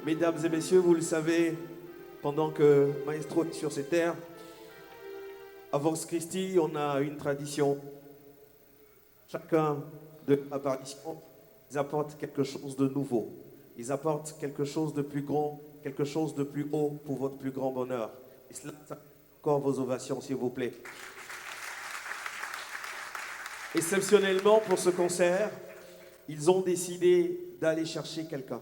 Mesdames et messieurs, vous le savez, pendant que Maestro est sur ces terres, à Vox Christi, on a une tradition. Chacun de apparitions, ils apportent quelque chose de nouveau. Ils apportent quelque chose de plus grand, quelque chose de plus haut pour votre plus grand bonheur. Et cela, ça encore vos ovations, s'il vous plaît. Exceptionnellement, pour ce concert, ils ont décidé d'aller chercher quelqu'un.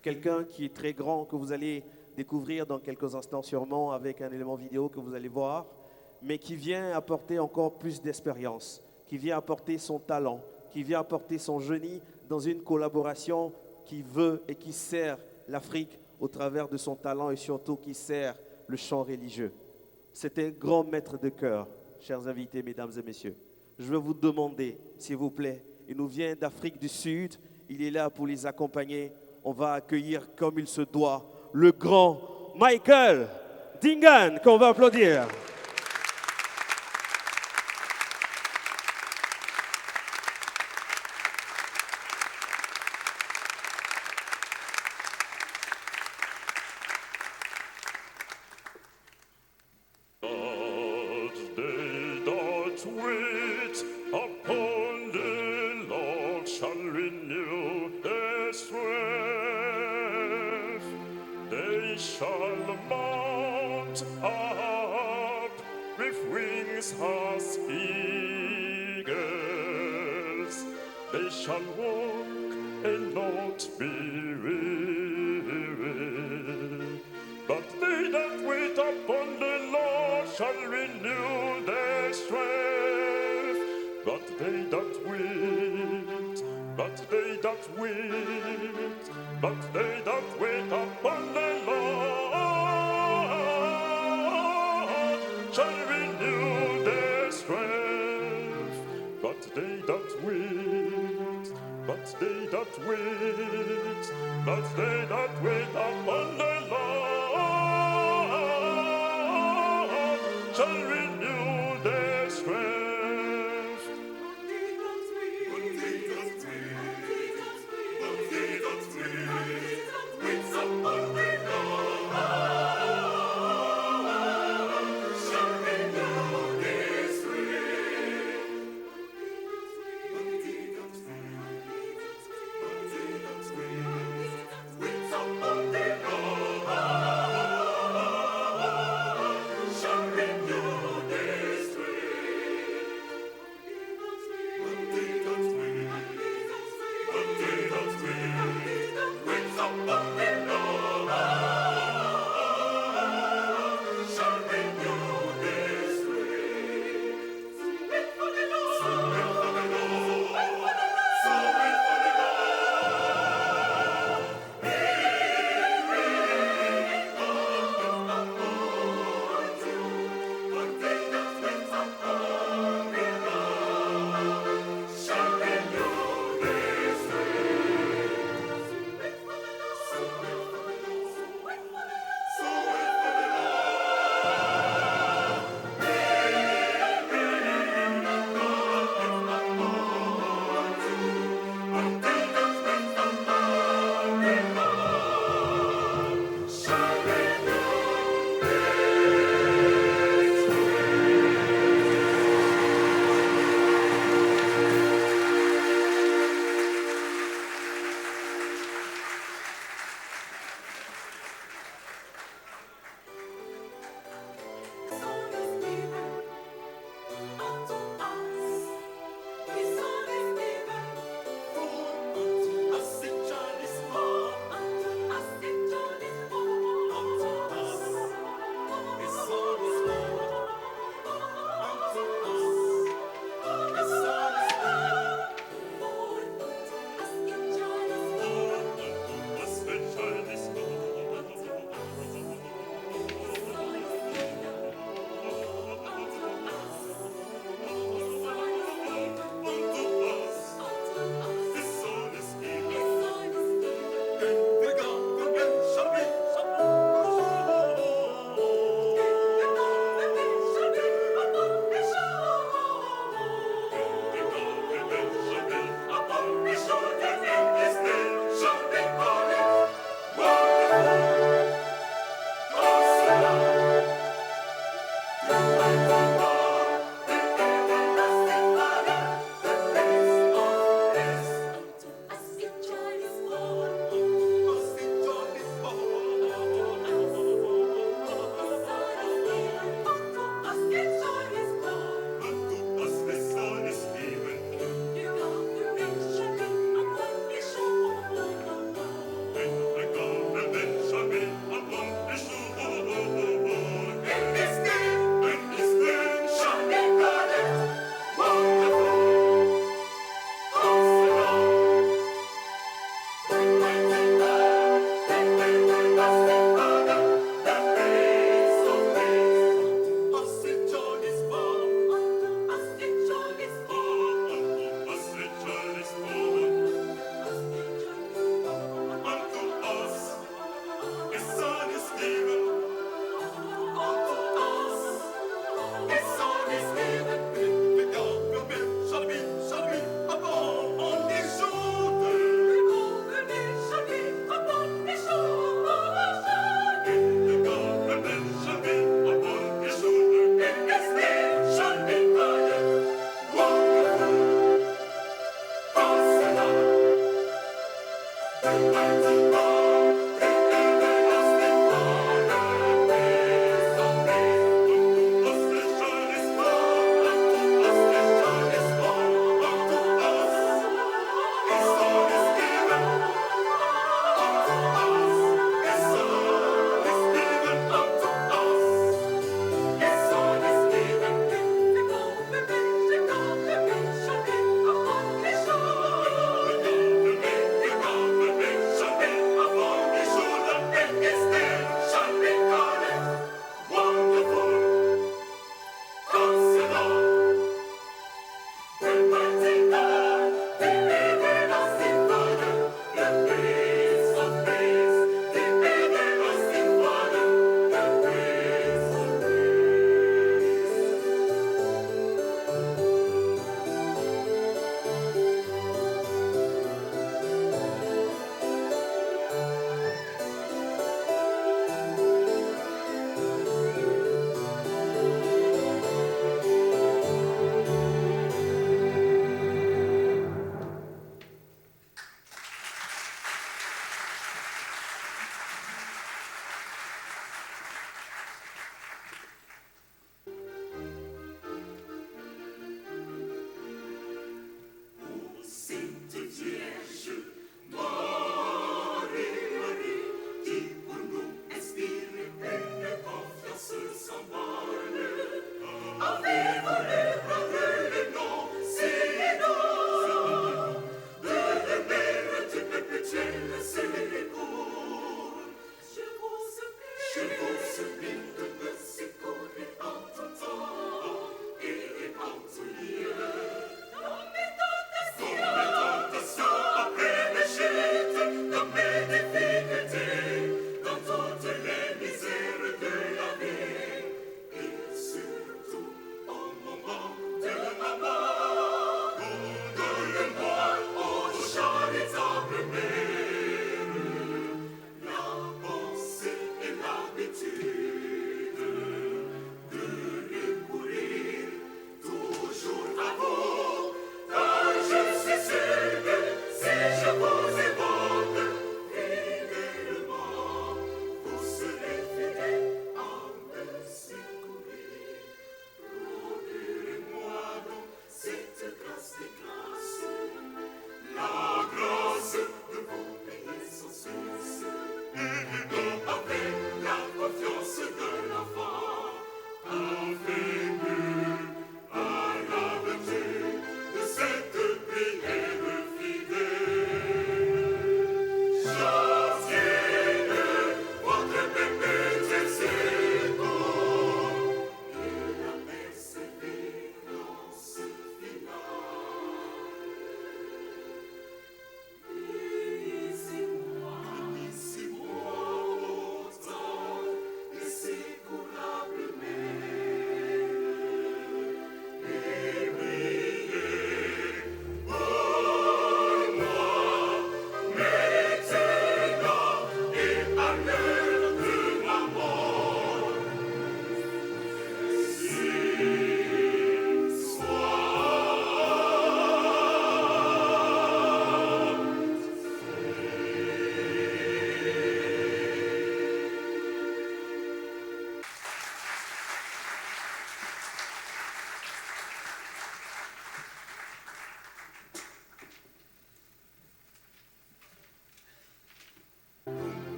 Quelqu'un qui est très grand, que vous allez découvrir dans quelques instants sûrement avec un élément vidéo que vous allez voir, mais qui vient apporter encore plus d'expérience, qui vient apporter son talent, qui vient apporter son génie dans une collaboration qui veut et qui sert l'Afrique au travers de son talent et surtout qui sert le chant religieux. C'est un grand maître de chœur, chers invités, mesdames et messieurs. Je vais vous demander, s'il vous plaît, il nous vient d'Afrique du Sud, il est là pour les accompagner. On va accueillir comme il se doit le grand Michael Dingan, qu'on va applaudir. Upon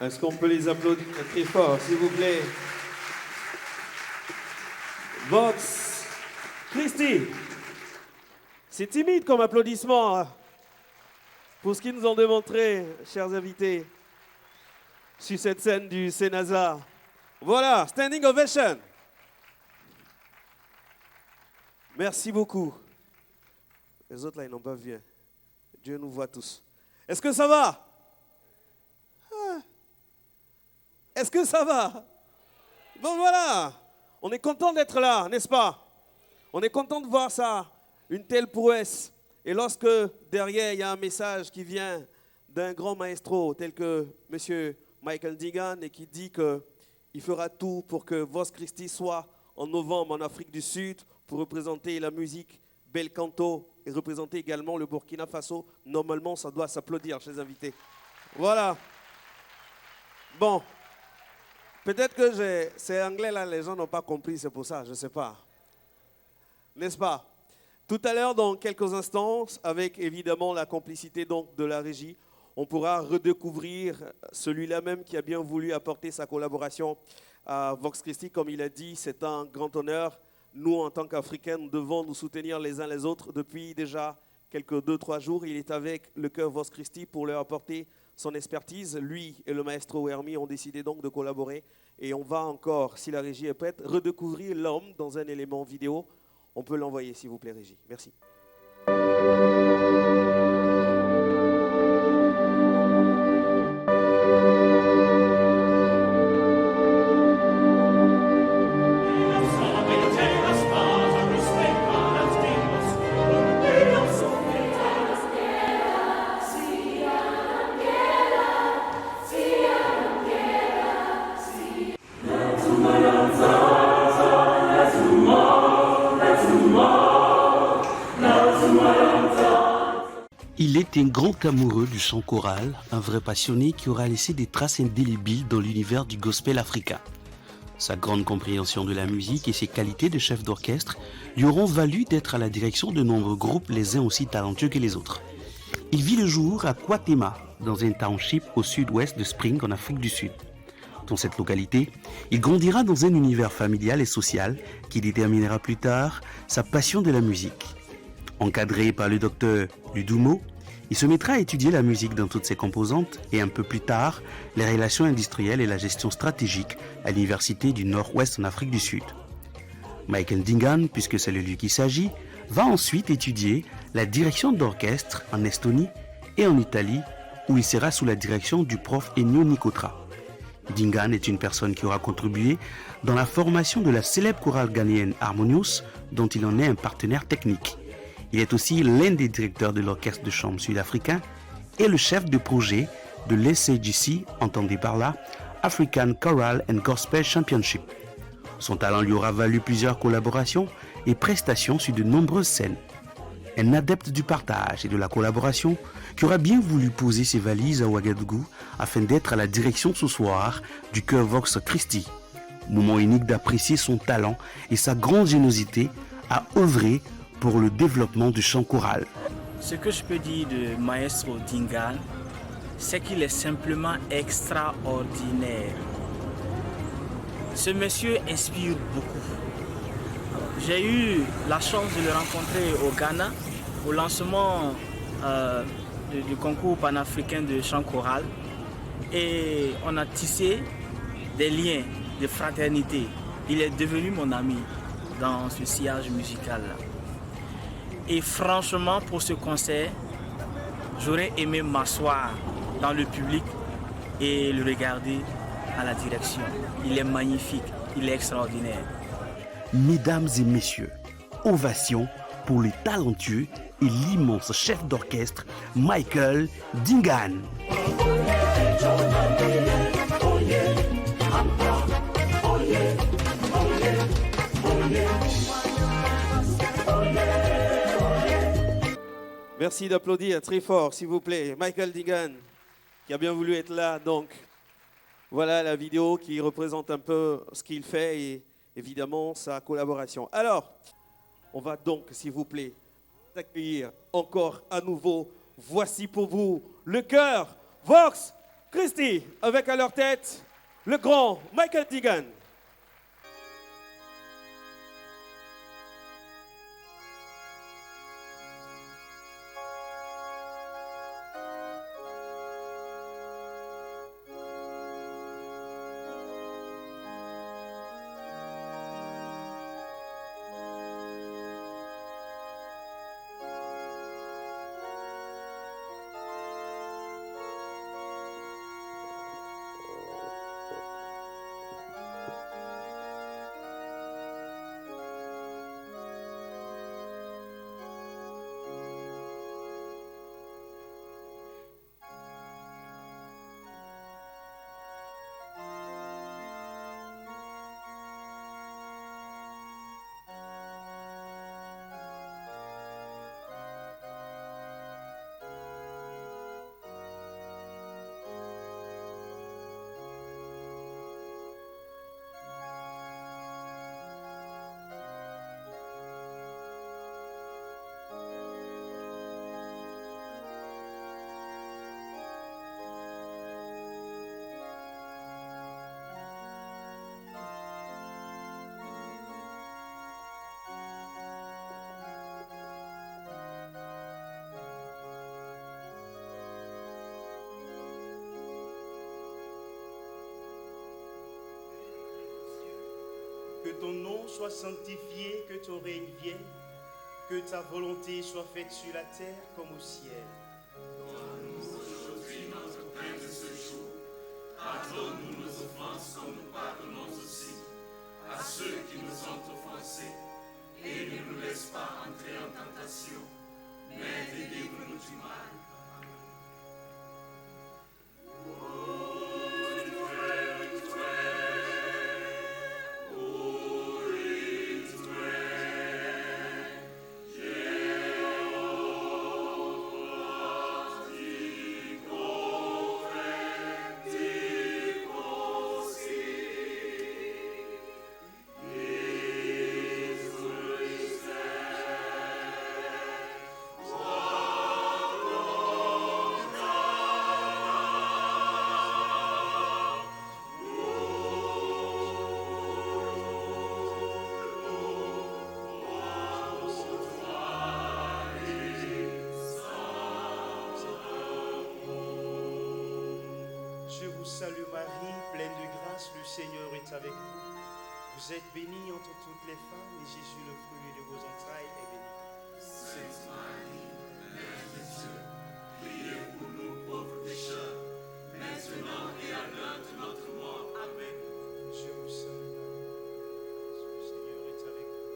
Est-ce qu'on peut les applaudir très fort, s'il vous plaît? Vox Christi. C'est timide comme applaudissement, hein, pour ce qu'ils nous ont démontré, chers invités. sur cette scène du Sénasa. Voilà, standing ovation. Merci beaucoup. Les autres là, ils n'ont pas vu. Dieu nous voit tous. Est-ce que ça va? Est-ce que ça va? Bon voilà, on est content d'être là, n'est-ce pas? On est content de voir ça, une telle prouesse. Et lorsque derrière, il y a un message qui vient d'un grand maestro tel que M. Michael Dingan et qui dit qu'il fera tout pour que Vox Christi soit en novembre en Afrique du Sud pour représenter la musique Bel Canto et représenter également le Burkina Faso. Normalement, ça doit s'applaudir, chers invités. Voilà. Bon. Peut-être que c'est anglais là, les gens n'ont pas compris, c'est pour ça, je ne sais pas. N'est-ce pas? Tout à l'heure, dans quelques instants, avec évidemment la complicité donc de la régie, on pourra redécouvrir celui-là même qui a bien voulu apporter sa collaboration à Vox Christi. Comme il a dit, c'est un grand honneur. Nous, en tant qu'Africains, nous devons nous soutenir les uns les autres. Depuis déjà quelques 2-3 jours, il est avec le chœur Vox Christi pour leur apporter son expertise. Lui et le maestro Hermi ont décidé donc de collaborer. Et on va encore, si la régie est prête, redécouvrir l'homme dans un élément vidéo. On peut l'envoyer, s'il vous plaît, régie. Merci. Il est un grand amoureux du chant choral, un vrai passionné qui aura laissé des traces indélébiles dans l'univers du gospel africain. Sa grande compréhension de la musique et ses qualités de chef d'orchestre lui auront valu d'être à la direction de nombreux groupes, les uns aussi talentueux que les autres. Il vit le jour à Kwatema, dans un township au sud-ouest de Spring, en Afrique du Sud. Dans cette localité, il grandira dans un univers familial et social qui déterminera plus tard sa passion de la musique. Encadré par le docteur Ludumo, il se mettra à étudier la musique dans toutes ses composantes et un peu plus tard, les relations industrielles et la gestion stratégique à l'Université du Nord-Ouest en Afrique du Sud. Michael Dingan, puisque c'est de lui qu'il s'agit, va ensuite étudier la direction d'orchestre en Estonie et en Italie, où il sera sous la direction du prof Ennio Nicotra. Dingan est une personne qui aura contribué dans la formation de la célèbre chorale ghanéenne Harmonious, dont il en est un partenaire technique. Il est aussi l'un des directeurs de l'orchestre de chambre sud-africain et le chef de projet de l'SAGC, entendez par là African Choral and Gospel Championship. Son talent lui aura valu plusieurs collaborations et prestations sur de nombreuses scènes. Un adepte du partage et de la collaboration qui aura bien voulu poser ses valises à Ouagadougou afin d'être à la direction ce soir du chœur Vox Christi. Moment unique d'apprécier son talent et sa grande générosité à œuvrer pour le développement du chant choral. Ce que je peux dire de Maestro Dingan, c'est qu'il est simplement extraordinaire. Ce monsieur inspire beaucoup. J'ai eu la chance de le rencontrer au Ghana au lancement du concours panafricain de chant choral et on a tissé des liens de fraternité. Il est devenu mon ami dans ce sillage musical-là. Et franchement, pour ce concert, j'aurais aimé m'asseoir dans le public et le regarder à la direction. Il est magnifique, il est extraordinaire. Mesdames et messieurs, ovation pour le talentueux et l'immense chef d'orchestre Michael Dingan. Merci d'applaudir très fort, s'il vous plaît. Michael Dingan, qui a bien voulu être là. Donc, voilà la vidéo qui représente un peu ce qu'il fait et évidemment sa collaboration. Alors, on va donc, s'il vous plaît, accueillir encore à nouveau. Voici pour vous le chœur Vox Christi, avec à leur tête le grand Michael Dingan. Que ton nom soit sanctifié, que ton règne vienne, que ta volonté soit faite sur la terre comme au ciel. Donne-nous aujourd'hui notre pain de ce jour. Pardonne-nous nos offenses comme nous pardonnons aussi à ceux qui nous ont offensés. Et ne nous laisse pas entrer en tentation, mais délivre-nous du mal. Je vous salue Marie, pleine de grâce, le Seigneur est avec vous. Vous êtes bénie entre toutes les femmes, et Jésus, le fruit de vos entrailles, est béni. Sainte Marie, Mère de Dieu, priez pour nous pauvres pécheurs, maintenant et à l'heure de notre mort. Amen. Je vous salue Marie, le Seigneur est avec vous.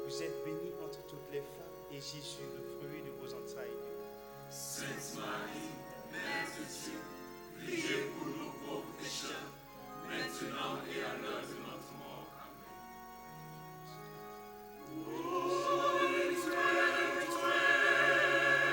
Vous êtes bénie entre toutes les femmes, et Jésus, le fruit de vos entrailles, est béni. Sainte Marie, Mère de Dieu, priez pour nous pauvres pécheurs, maintenant et à l'heure de notre mort. Amen. Vous êtes bénie entre toutes les femmes,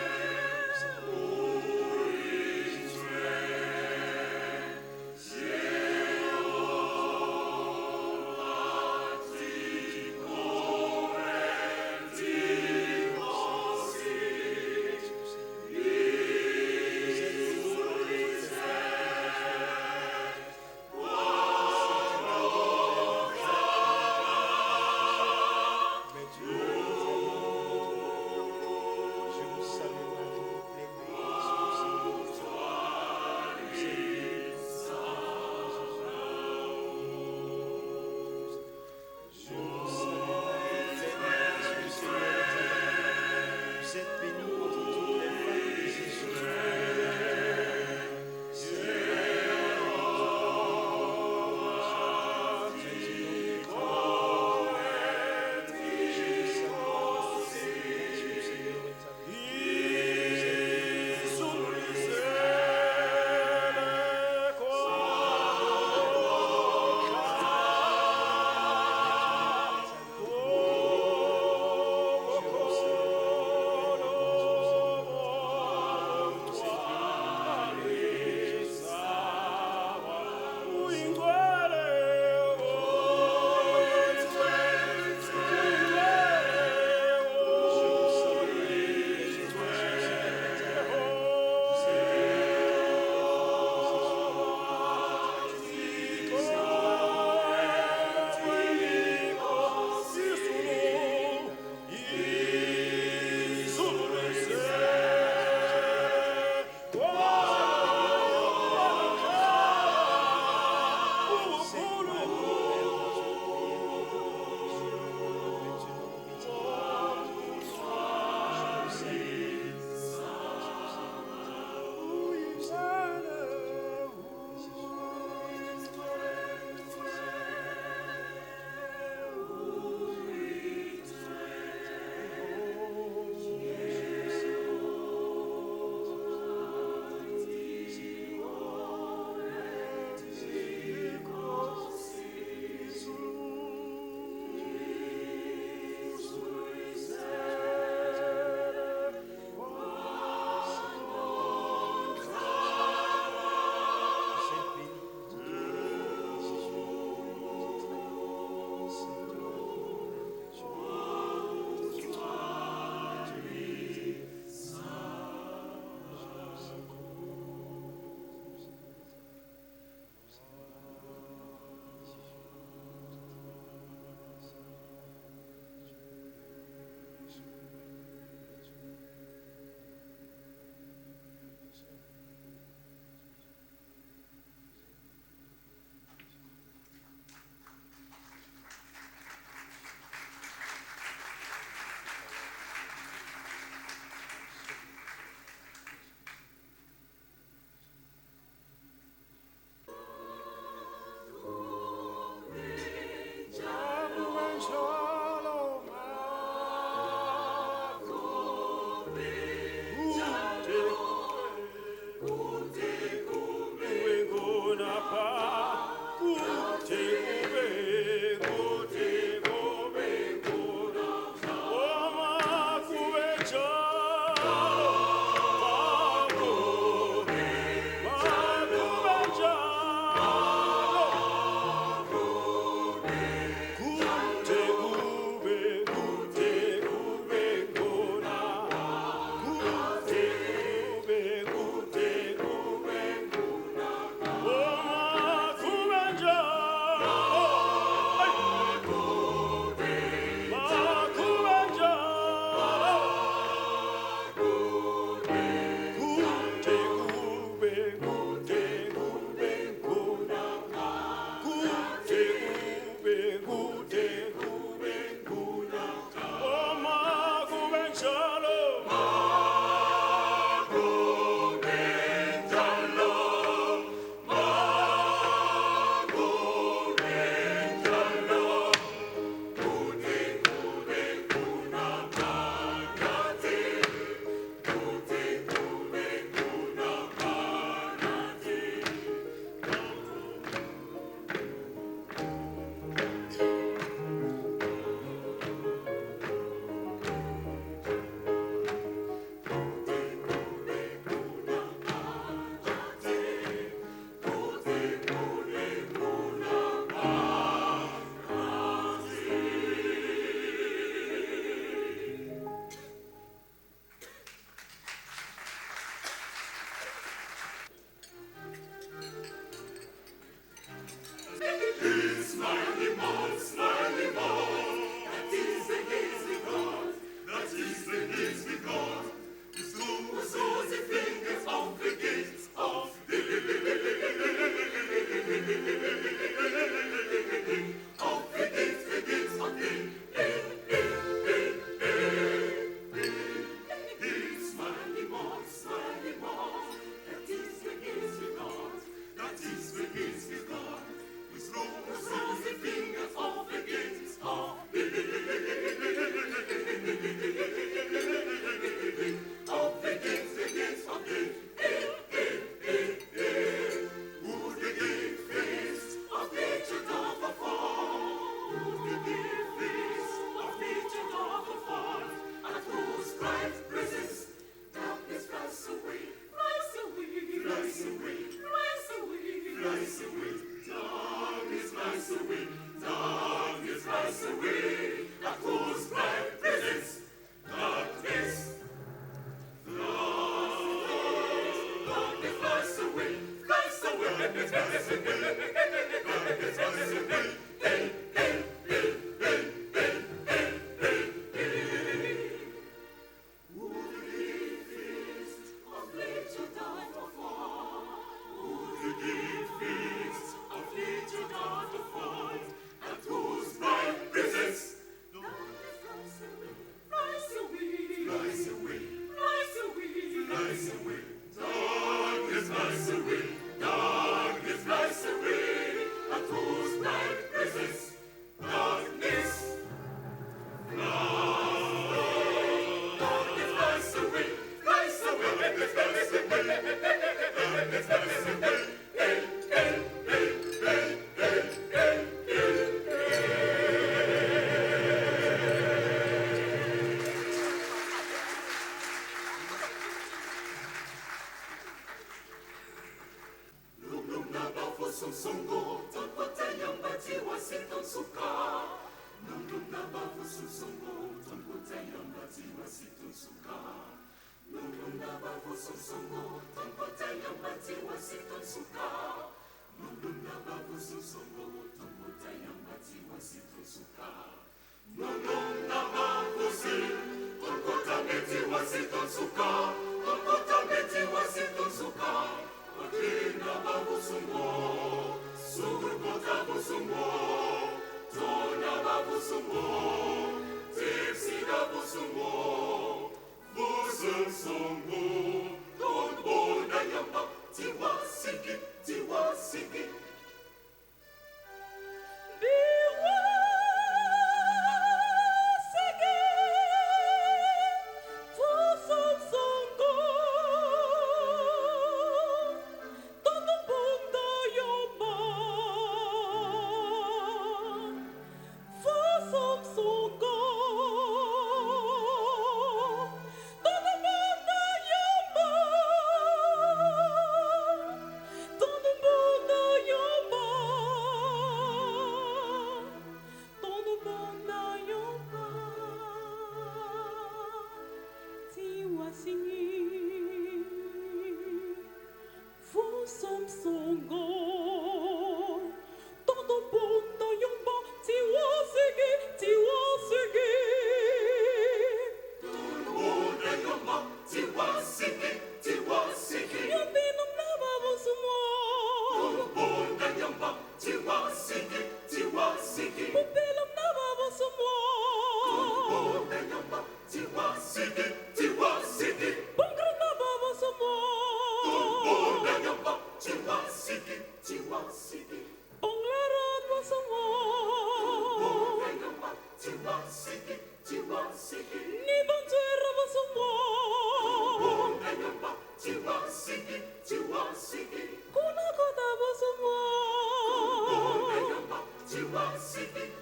Siki.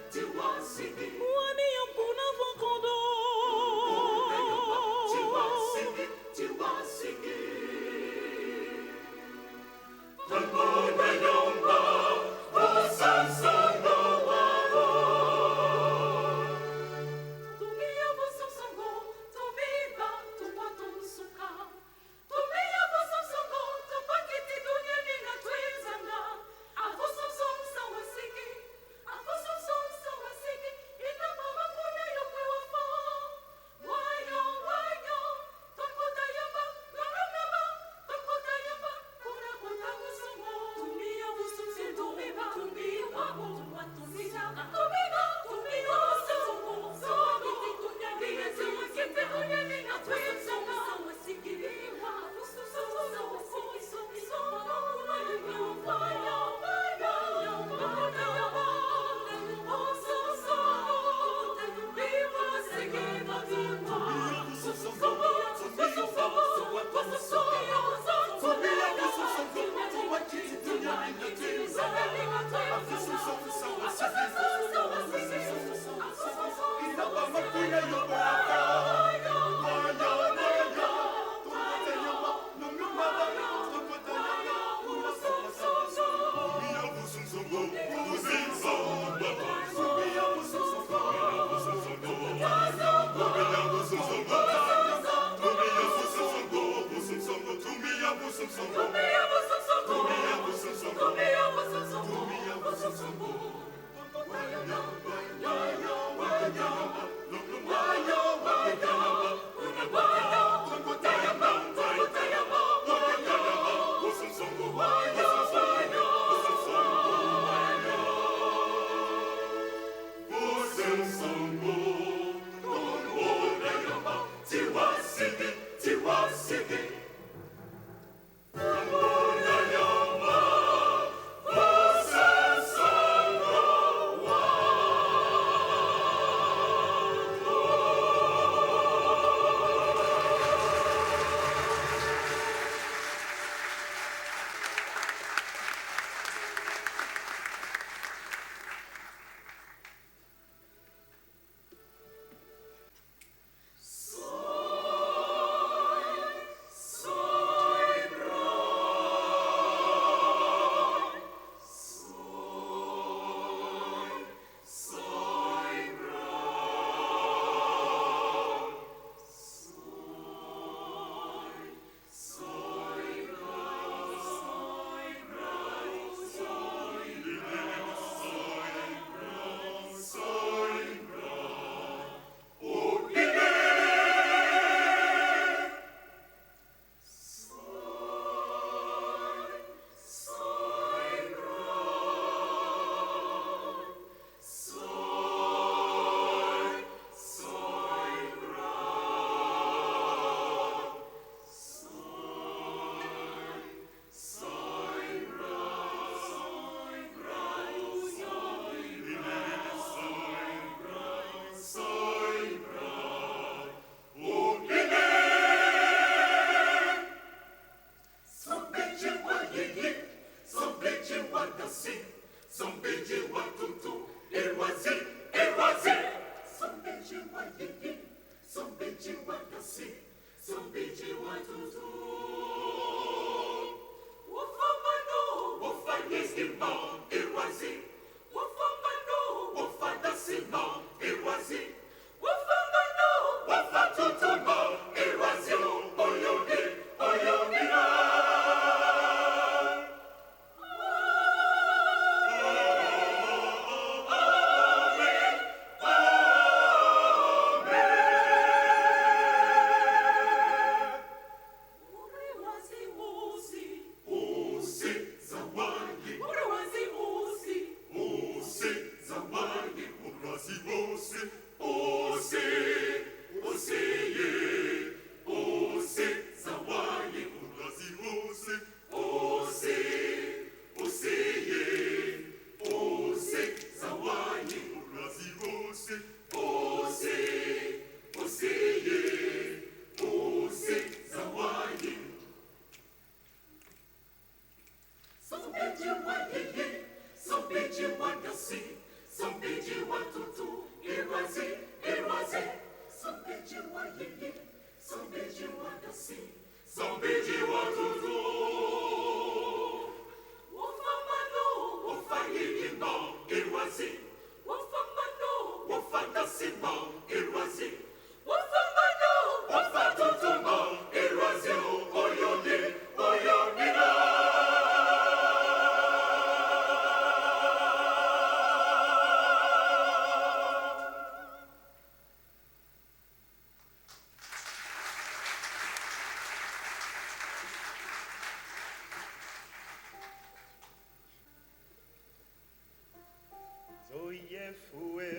Zoye fue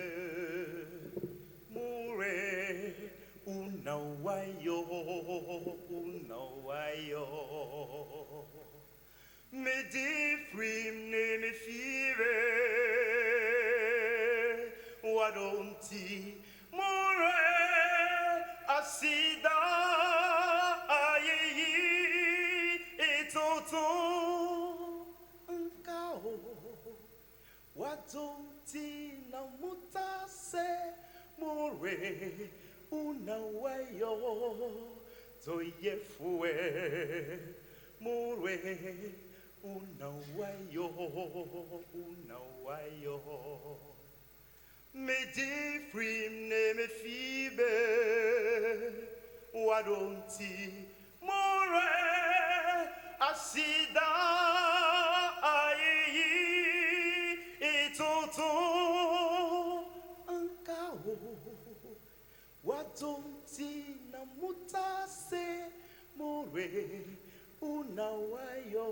mure unawayo me diffrim ne me five wadonti mure asida ayeyi etoto nkao wadonti na mutase mure unawayo zoye fue mure unawayo me diffrim ne me fibe wadonti more asida ayi itoto ankao wadonti na mutase more unawayo.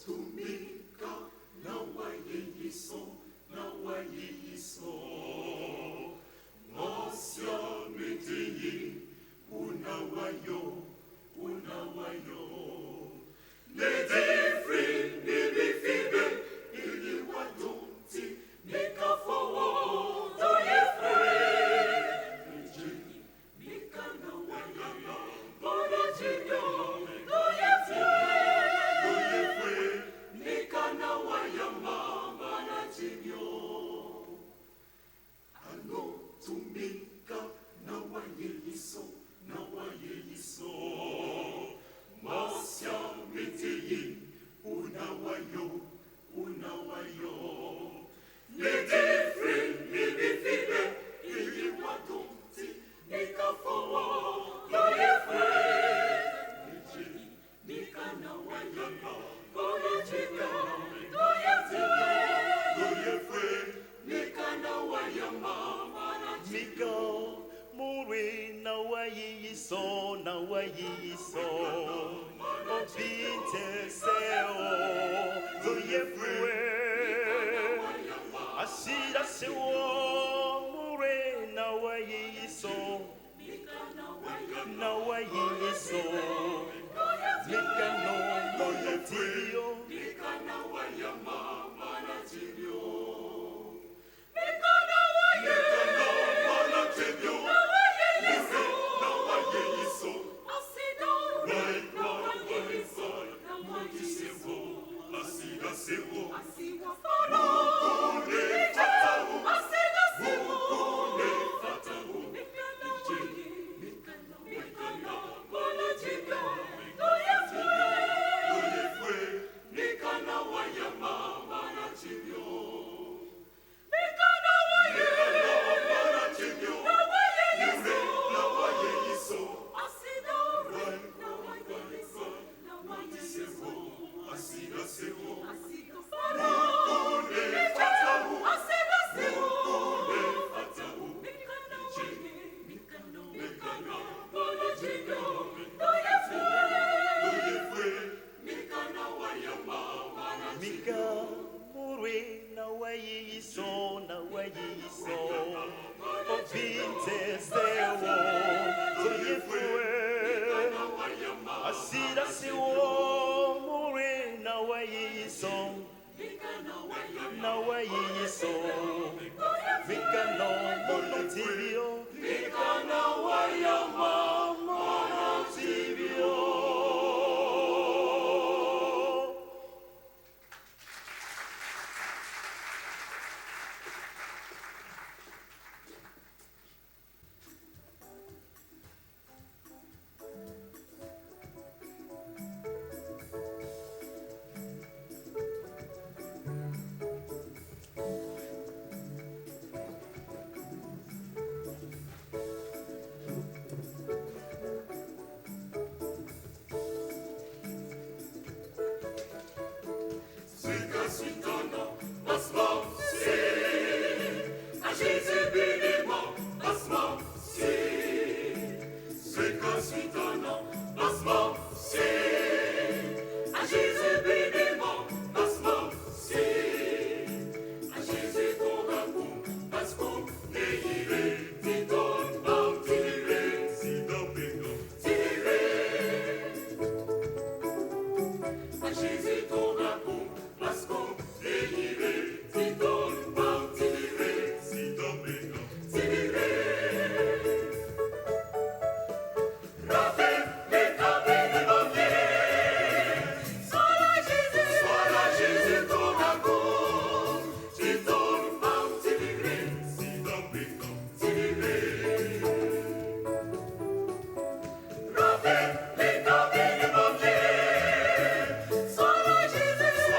Tumika na wayeyiso Mosia meteyi unawayo Nedifri nibifibe ili wadonti nikafowo toyefre Nika na wayana Bona jinyo toyefre Nikana wayama manajinyo Ano tumika na wayeyiso Masya meteyi unawayo Nedifri nibifibe ili wadonti nikafowo toyefre Nikana wayama Mika muri na wayiso Obinte seo Zoyefue Asida sewo muri na wayiso Mika no monotilio Jésus.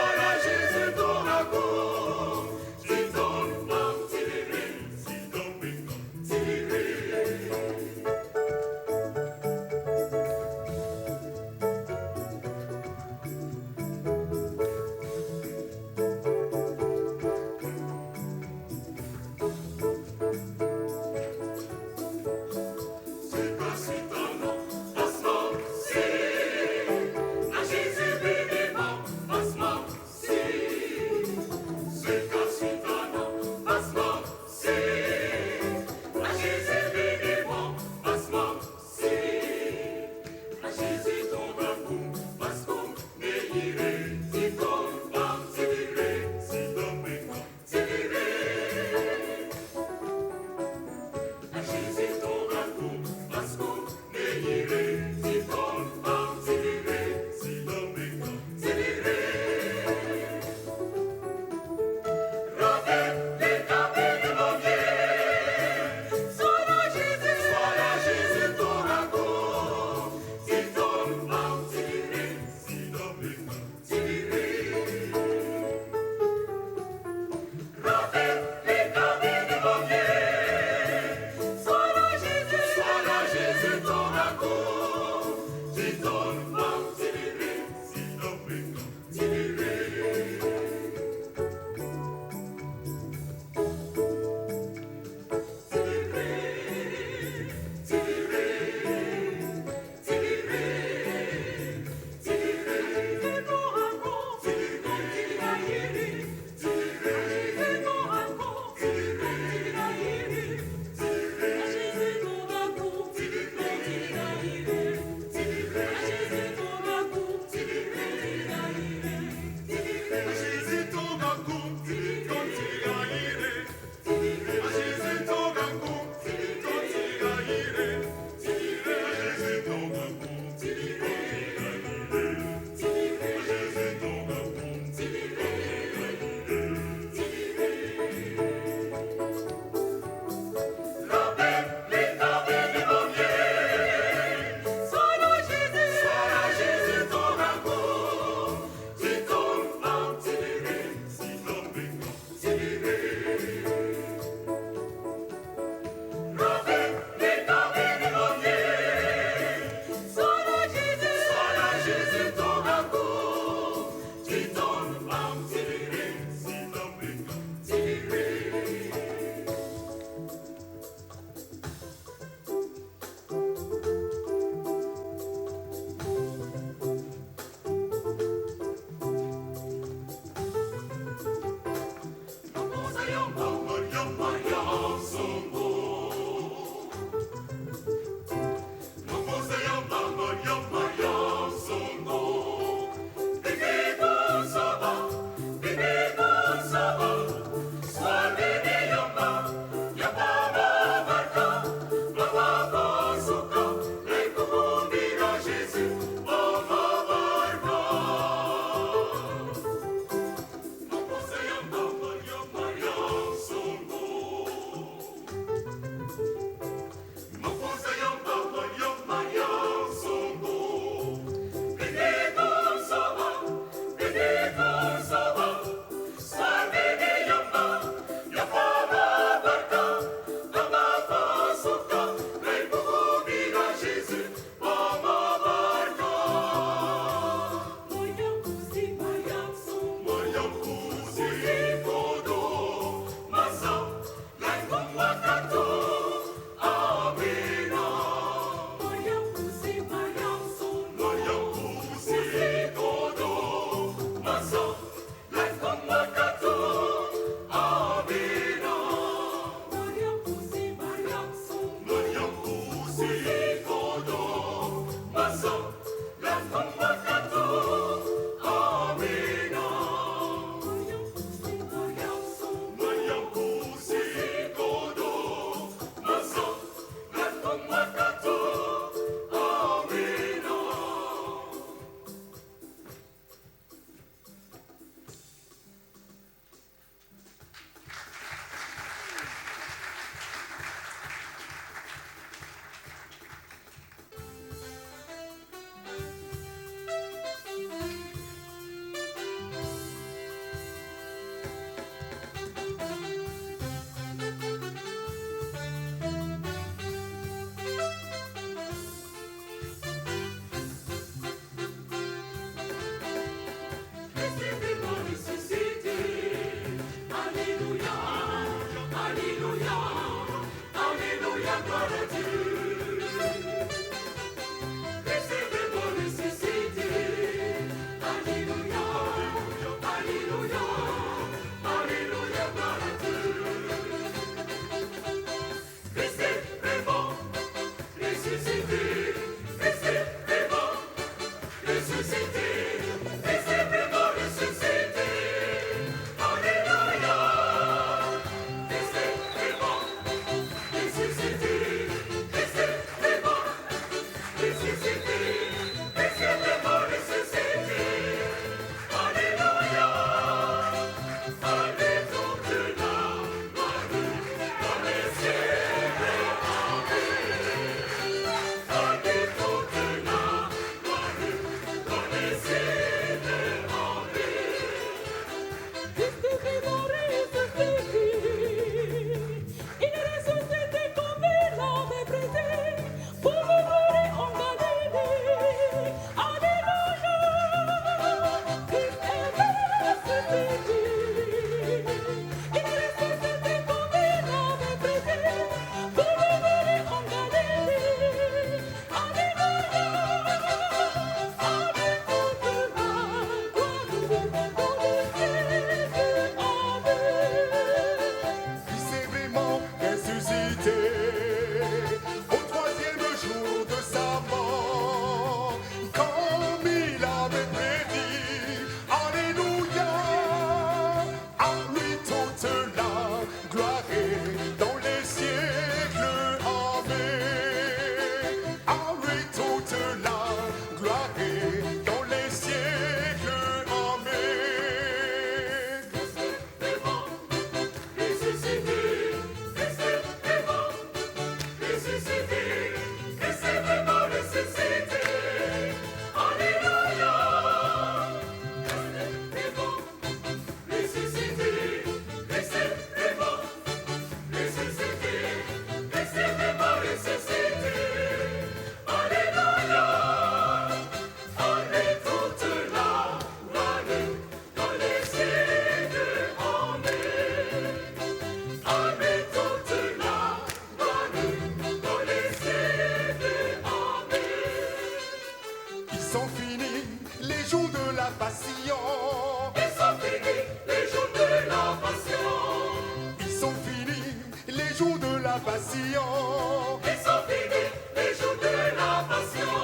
Sion. Et sont finis les jours de la passion.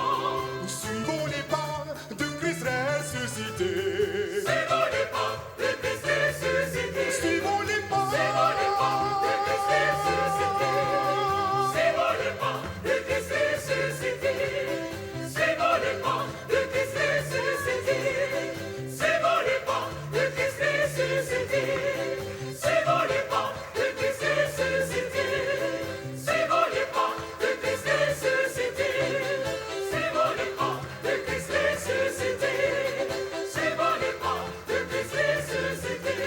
Nous suivons les pas de Christ ressuscité. Suivons les pas de Christ ressuscité. Suivons les pas. Suivons les pas de Christ ressuscité. Suivons les pas de Christ ressuscité. Suivons les pas de Christ ressuscité. Suivons les pas de Christ ressuscité. Suivons les pas de Christ ressuscité. Suivons les pas de Christ ressuscité. Suivons les pas de Christ ressuscité. Suivons les pas de Christ ressuscité.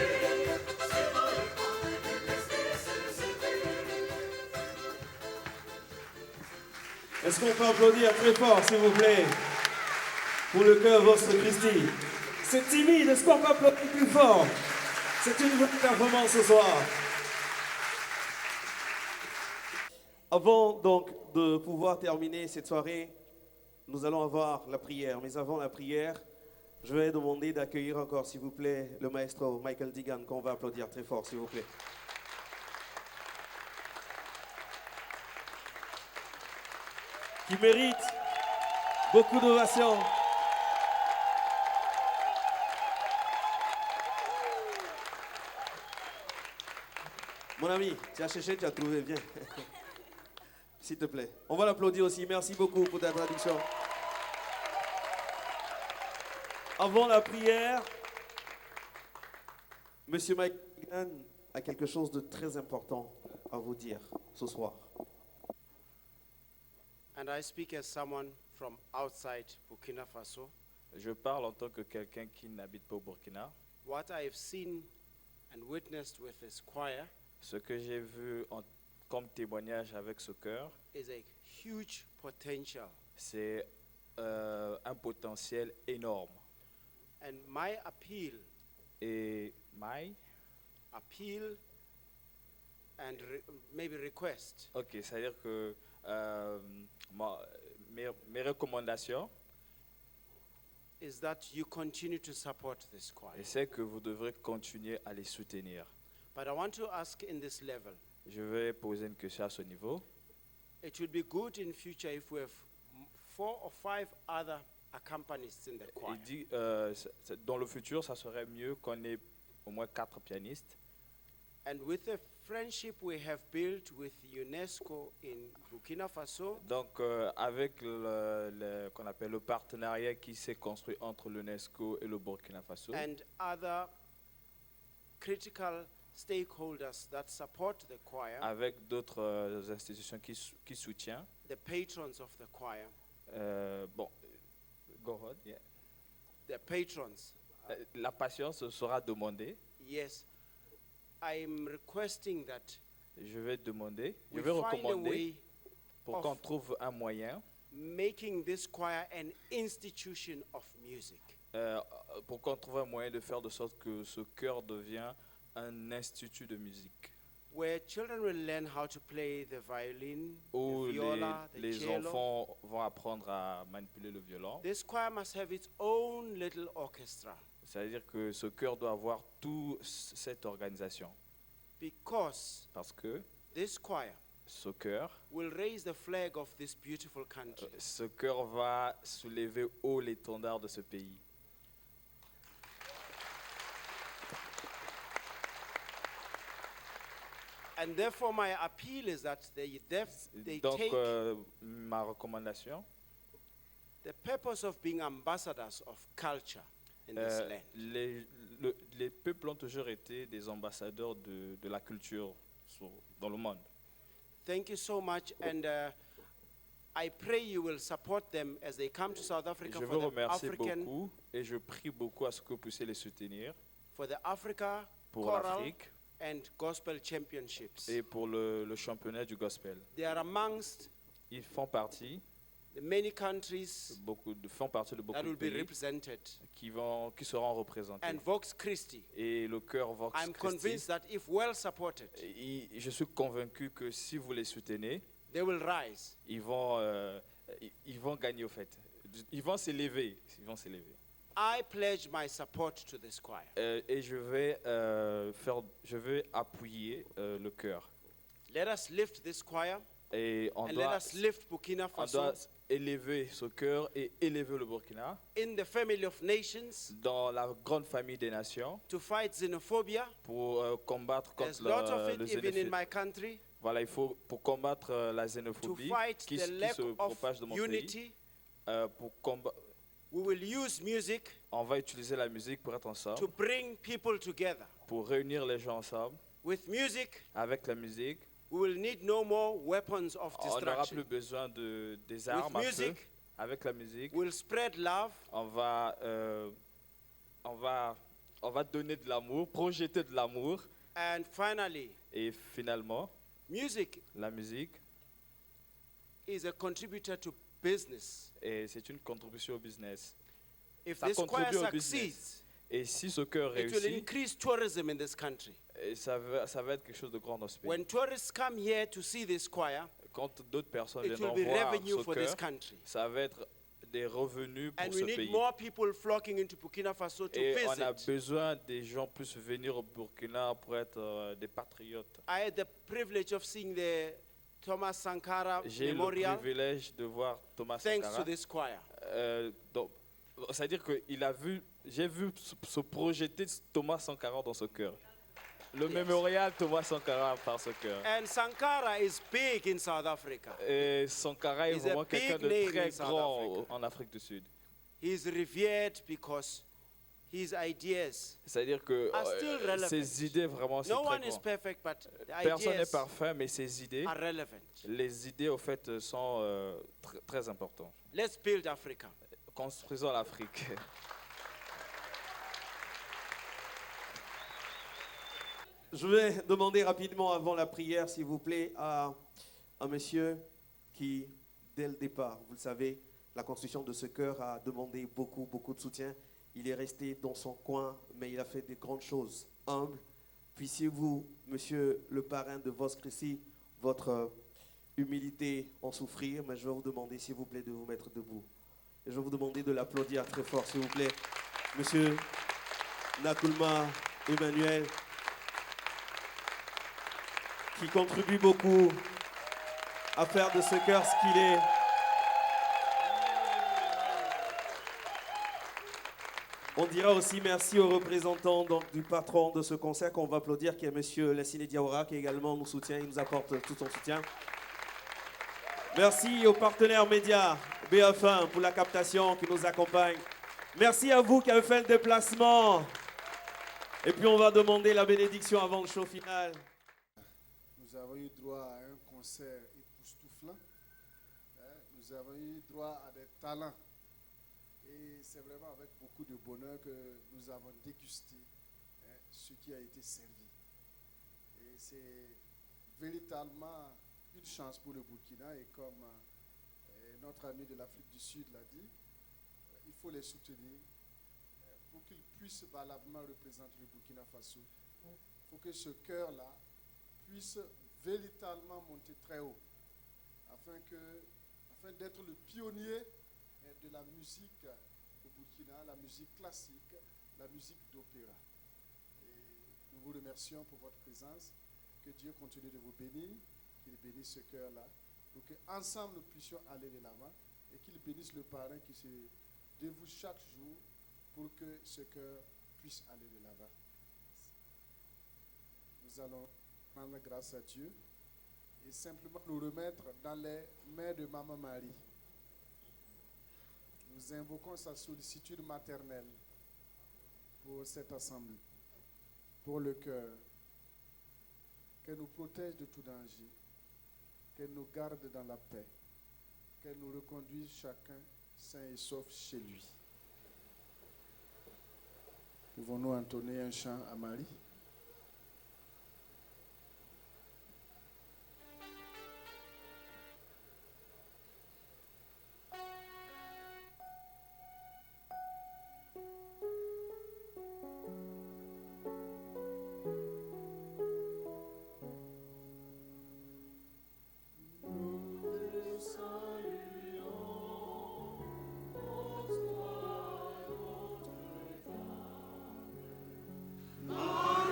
Suivons les pas de Christ ressuscité. Est-ce qu'on peut applaudir très fort, s'il vous plaît, pour le cœur vostre Christi? C'est timide, est-ce qu'on peut applaudir plus fort? C'est une bonne performance ce soir. Avant donc de pouvoir terminer cette soirée, nous allons avoir la prière. Mais avant la prière, je vais demander d'accueillir encore, s'il vous plaît, le maestro Michael Digan, qu'on va applaudir très fort, s'il vous plaît. Qui mérite beaucoup d'ovations. Mon ami, tu as cherché, tu as trouvé, viens. S'il te plaît. On va l'applaudir aussi. Merci beaucoup pour ta traduction. Avant la prière, Monsieur Mike a quelque chose de très important à vous dire ce soir. And I speak as someone from outside Burkina Faso. Je parle en tant que quelqu'un qui n'habite pas au Burkina. What I have seen and witnessed with this choir Ce que j'ai vu comme témoignage avec ce chœur, is a huge potential. c'est un potentiel énorme. And my appeal Et my, and maybe request ok, c'est-à-dire que mes recommandations, is that you continue to support this choir. c'est que vous devrez continuer à les soutenir. But I want to ask in this level, Je vais poser une question à ce niveau. it would be good in future if we have 4 or 5 other accompanists in the choir. Il dit, dans le futur, ça serait mieux qu'on ait au moins 4 pianistes. And with the friendship we have built with UNESCO in Burkina Faso, Donc, avec qu'on appelle le partenariat qui s'est construit entre l'UNESCO et le Burkina Faso, and other critical stakeholders that support the choir, avec d'autres institutions qui soutiennent, the patrons of the choir, bon, go ahead, yeah. the patrons, La patience sera demandée. yes, I'm requesting that Je vais demander, je we vais find a recommander way pour of qu'on trouve un moyen, making this choir an institution of music. pour qu'on trouve un moyen de faire de sorte que ce chœur devienne un institut de musique Where children will learn how to play the violin, où the viola, the les cello. enfants vont apprendre à manipuler le violon. This choir must have its own little orchestra C'est-à-dire que ce chœur doit avoir toute cette organisation. because Parce que this choir ce chœur, will raise the flag of this beautiful country. ce chœur va soulever haut l'étendard de ce pays. And therefore my appeal is that they Donc, take ma recommandation, the purpose of being ambassadors of culture in this land. les peuples ont toujours été des ambassadeurs de la culture dans le monde. Thank you so much, and I pray you will support them as they come to South Africa Je veux remercier African, beaucoup et je prie beaucoup à ce que vous puissiez les soutenir for the Africa pour Choral l'Afrique and Gospel Championships. et pour le championnat du gospel. They are amongst Ils font partie the many countries font partie de beaucoup that de will be pays represented. qui seront représentés. And Vox Christi, Et le chœur Vox I'm Christi, convinced that if well supported, je suis convaincu que si vous les soutenez, they will rise. ils vont gagner au fait. Ils vont s'élever. I pledge my support to this choir. Et je vais appuyer le chœur. Let us lift this choir Et on and let doit, us lift Burkina on doit Faso élever ce cœur et élever le Burkina in the family of nations dans la grande famille des nations to fight xenophobia. pour combattre There's contre lots of le it even in xénophobie. my country. Voilà, il faut pour combattre la To xénophobie fight qui the lack se of propage dans mon pays. unity, Pour combattre, we will use music on va utiliser la musique pour être to ensemble, bring people together. pour réunir les gens ensemble. With music, Avec la musique, we will need no more weapons of on n'aura plus destruction. besoin des armes à feu. music, Avec la musique, We'll spread love, on va, on va donner de l'amour, projeter de l'amour. and finally, Et finalement, music la musique, is a contributor to business. et c'est une contribution au business. If Ça this choir contribue au succeeds, business. Et si ce cœur it will réussit, increase tourism in this country. et ça va être quelque chose de grand dans ce pays. When tourists come here to see this choir, Quand d'autres personnes it will viendront be voir revenue ce for this cœur, country. ça va être des revenus pour And ce we need pays. more people flocking into Burkina Faso to Et on a visit. besoin des gens plus venir au Burkina pour être des patriotes. I had the privilege of seeing the Thomas Sankara J'ai eu le Memorial privilège de voir Thomas thanks to Sankara. this choir. C'est-à-dire que j'ai vu se projeter Thomas Sankara dans ce cœur. Le mémorial Thomas Sankara par ce cœur. And Sankara is big in South Africa. Et Sankara est He's a vraiment quelqu'un big name de très in South grand Africa. en Afrique du Sud. He's revered because his ideas. C'est-à-dire que Are still relevant. ses idées vraiment c'est No très one is grand. perfect, but the Personne n'est ideas parfait, mais ses idées, are relevant. les idées au fait sont très importantes. Let's build Africa. Construisons l'Afrique. Je vais demander rapidement avant la prière, s'il vous plaît, à un monsieur qui, dès le départ, vous le savez, la construction de ce chœur a demandé beaucoup de soutien. Il est resté dans son coin, mais il a fait des grandes choses. Humble. Puissiez-vous, monsieur le parrain de Voskressi, votre humilité en souffrir, mais je vais vous demander, s'il vous plaît, de vous mettre debout. Et je vais vous demander de l'applaudir très fort, s'il vous plaît. Monsieur Nakulma Emmanuel, qui contribue beaucoup à faire de ce chœur ce qu'il est. On dira aussi merci aux représentants donc, du patron de ce concert qu'on va applaudir, qui est monsieur Lassine Diawara, qui également nous soutient, il nous apporte tout son soutien. Merci aux partenaires médias, BF1 pour la captation qui nous accompagne. Merci à vous qui avez fait le déplacement. Et puis on va demander la bénédiction avant le show final. Nous avons eu droit à un concert époustouflant. Nous avons eu droit à des talents. Et c'est vraiment avec beaucoup de bonheur que nous avons dégusté ce qui a été servi. Et c'est véritablement une chance pour le Burkina. Et comme notre ami de l'Afrique du Sud l'a dit, il faut les soutenir pour qu'ils puissent valablement représenter le Burkina Faso. Il faut que ce cœur-là puisse véritablement monter très haut, afin d'être le pionnier de la musique au Burkina, la musique classique, la musique d'opéra. Et nous vous remercions pour votre présence. Que Dieu continue de vous bénir, qu'il bénisse ce cœur-là, pour qu'ensemble nous puissions aller de l'avant et qu'il bénisse le parrain qui se dévoue chaque jour pour que ce cœur puisse aller de l'avant. Nous allons rendre grâce à Dieu et simplement nous remettre dans les mains de Maman Marie. Nous invoquons sa sollicitude maternelle pour cette assemblée, pour le cœur, qu'elle nous protège de tout danger, qu'elle nous garde dans la paix, qu'elle nous reconduise chacun sain et sauf chez lui. Pouvons-nous entonner un chant à Marie? Glory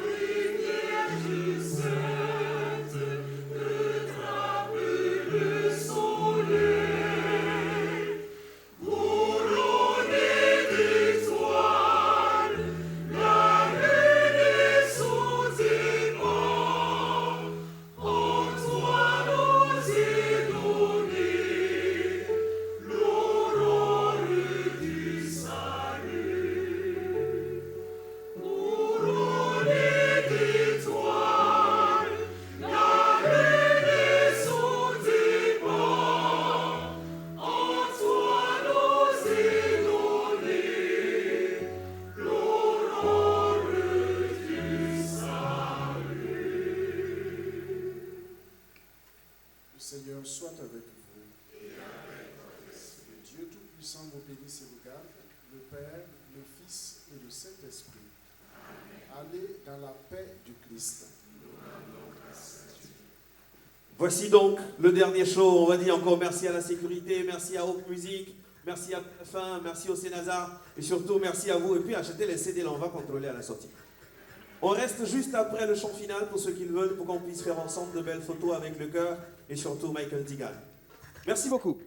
avec vous. Le Dieu Tout-Puissant vous bénisse et vous garde, le Père, le Fils et le Saint-Esprit. Allez dans la paix du Christ. Voici donc le dernier show. On va dire encore merci à la sécurité, merci à Hope Music, merci à Fin, merci au Cénazar et surtout merci à vous. Et puis achetez les CD là, on va contrôler à la sortie. On reste juste après le chant final pour ceux qui le veulent, pour qu'on puisse faire ensemble de belles photos avec le chœur et surtout Michael Digan. Merci beaucoup.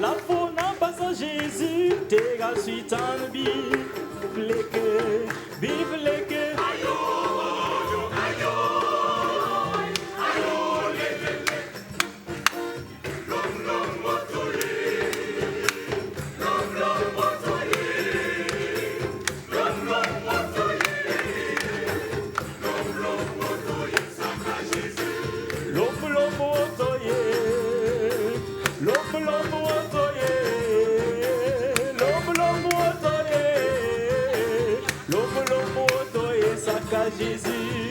La faune en passant Jésus, t'es gars suite en bif, bif leke. Ayo, ayo, ayo, le, le. Lom, lom, motoye. Lom, lom, motoye. Lom, lom, motoye. Lom, lom, motoye, Sacre Jésus. Lom, lom, motoye. Lom, lom, motoye. Lom, lom, motoye. Lom, lom, motoye, Sacre Jésus.